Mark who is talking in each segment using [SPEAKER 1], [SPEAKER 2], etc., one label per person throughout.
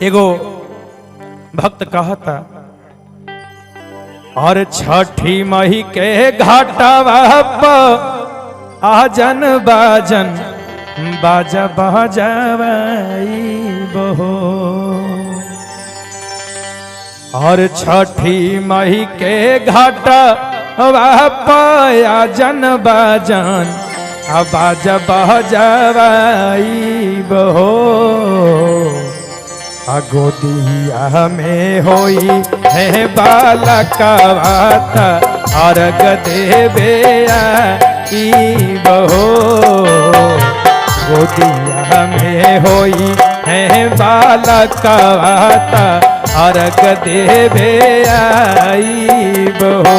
[SPEAKER 1] एगो भक्त कहता और छठी मही के घाटावा पर आजन बाजन बाजा बजावाई बहो। और छठी मही के घाटावा पर आजन बाजन बाजा बजावाई बहो। गोदिया में होई है बालकवाता अर्घ देवे आई बहो। गोदिया में होई है बालकवाता अर्घ देवे आई बहो।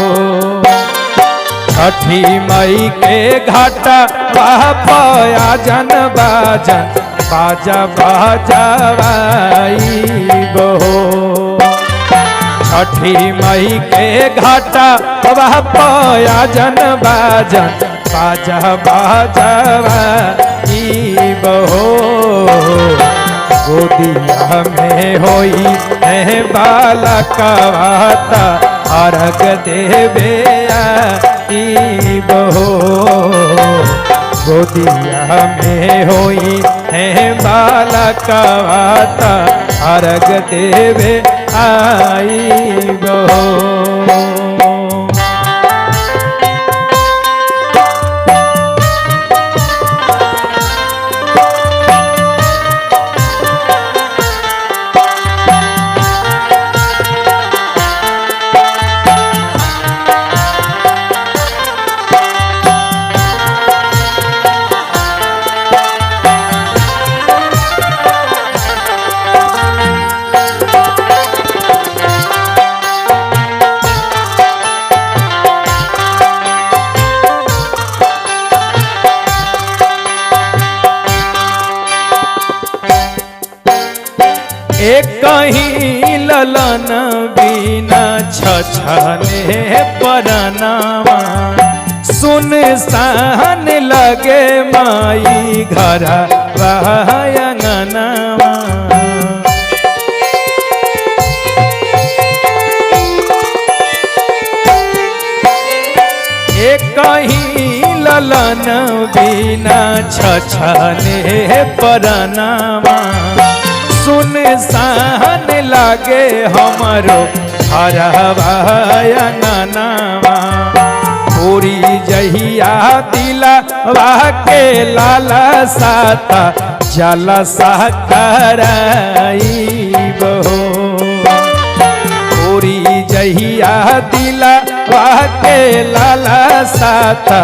[SPEAKER 1] छठी मई के घाटा पाया जन बाजन बाजा बजावाई बहो। छठी मई के घाटा पाया जन बाजन बाजा बजावाई बहो। गोदिया में होई है बालकवाता अर्घ देवे आई बहो। गोदिया में होई है बालकवाता अर्घ देवे आई बहो। एक कहीं ललन बिना छछने परनावा सुन सान लगे माई घर अंगनावा। एक कहीं ललन बिना छछने परनावा सुन सान लागे हमरो हरवा अंगनावा। पूरी जहिया दिलवा के लाला साता जलसा कराई बहो। पूरी जहिया दिलवा के लाला साता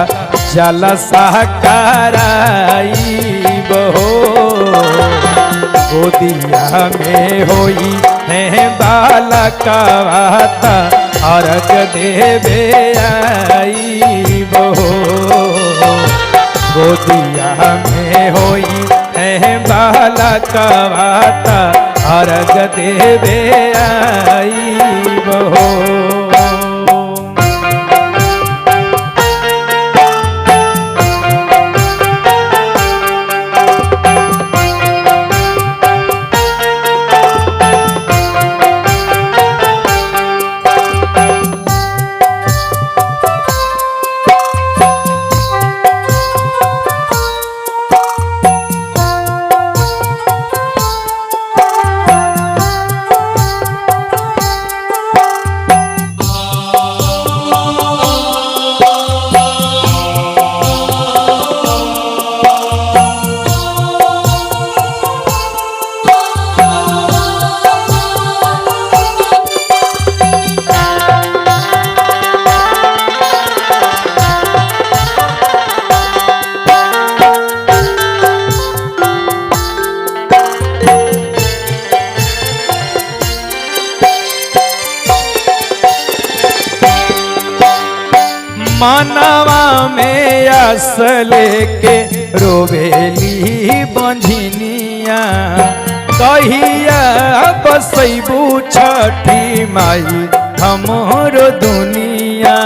[SPEAKER 1] जलसा कराई बहो। गोदिया में होई है बालकवाता अर्घ देवे आई बहो। गोदिया में होई है बालकवाता अर्घ देवे आई बहो। मनवा में आस लेके रोवेली बंझनिया कहिया बसैबू छठी माई हमरो दुनिया।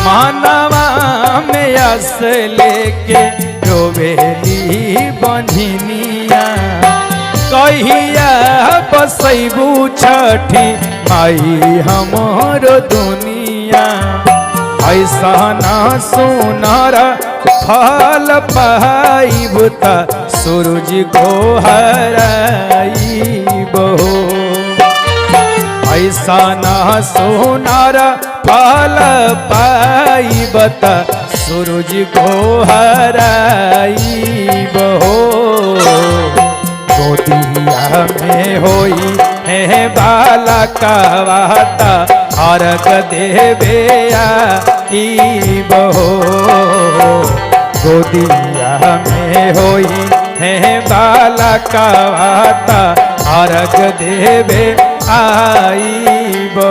[SPEAKER 1] मानवा में आस लेके रोवेली बंझनिया कहिया बसैबू छठी माई हमरो दुनिया ऐसा ना सुनार फल पाइबू त सूरज को हराइबो ऐसा ना सुनार फल पाइब त सूरज को हराइबो गोदिया में होई है बाला कवाता अर्घ देवे आइबो गोदिया में होई है बाला कवाता अर्घ देवे आइबो।